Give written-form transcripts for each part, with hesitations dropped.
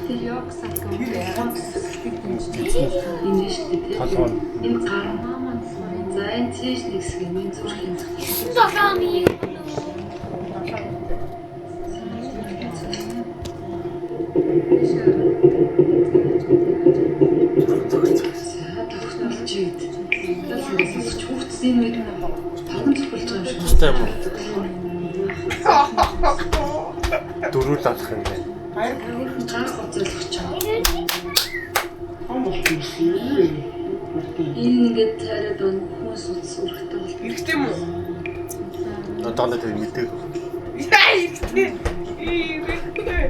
Тэр яг сатсан юм яагаад энэ шүү дээ. Энэ гармаа маань за энэ цэш нэгсэг юм зүрхийн зөв. Золооны хүүхдийн мэд таван зөвлөж байгаа юм шиг. Тустай юм уу? Дөрөв авах юм байна. Гар гоцолгоч чам. Энэ ингээд тариад хүн суц үрхтэй бол Хэрэгтэй юм уу? Надад тэр мэдээг. Яа, хэрэгтэй.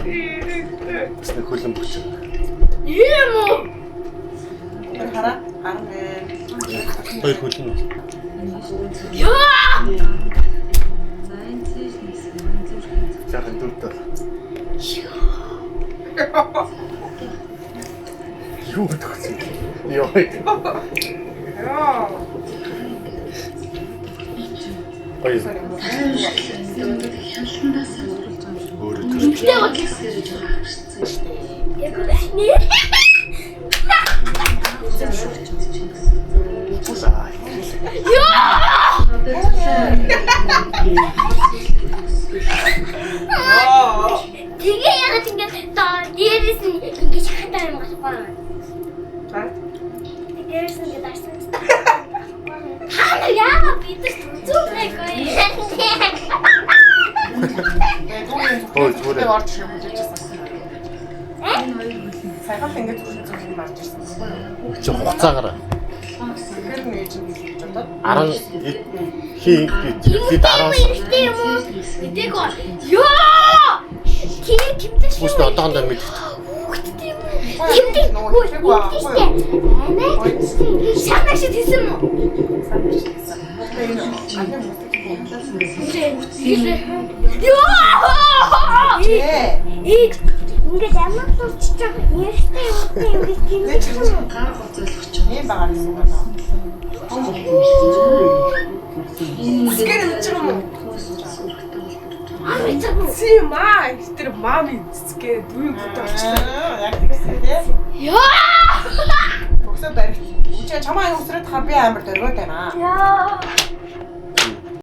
Хэрэгтэй. Тэсний хөлн бүч. юм уу? Хараа. Хараа. Хоёр хөлн. Яа! за энэ цэш нэгсэг юм зүрхийн зөв. Яхан дөрөвтэй. Юу төгсөн. Йоо. Яа. Баяр. Хяналтандаас оруулж байгаа юм шиг. Өөрөө Тэгтээ бол Гэсгэрэж байгаа шүү дээ. яг нэ. Тэгээ яагаад ингэж дээрээс нь ингэж хатаа юм болохгүй. Аа. Дээрээс нь ингэж дарсан. Хаа яагаад бид зүгнэхгүй. Ой, зүгээр. Орж ирэх юм болчихсон. Сайхан ингэж зүрх юм орж ирсэн. Чи хугацаагаар Тэгэхээр нээж юм гэж бодоод 10 хий бид 10 Иртэй юм уу? Эдэг гоо. Ёо! Тэгээ кимтэй шүү. бүс одоогондоо мэд. Хүүхдтэй юм уу? Кимтэй? Хөө, хүүхдтэй. Анаа. Шанаа шиг хийсэн мө? Ёо! Ингээд ямар тулчж байгаа ярьтай юм ингээд кимтэй. Гар гоцолгоч. ийм байгаа юм байна. Скэр үчиг юм уу? Аа, цаа. Си маа, тэр мами цэцгээ дүүн бүтэ болчихлоо. Яг тэгсэн тий. Ёо! Боксоо барих. Үчиг чамаа юу усраад хаа би амар дөргөөд байна. Яа!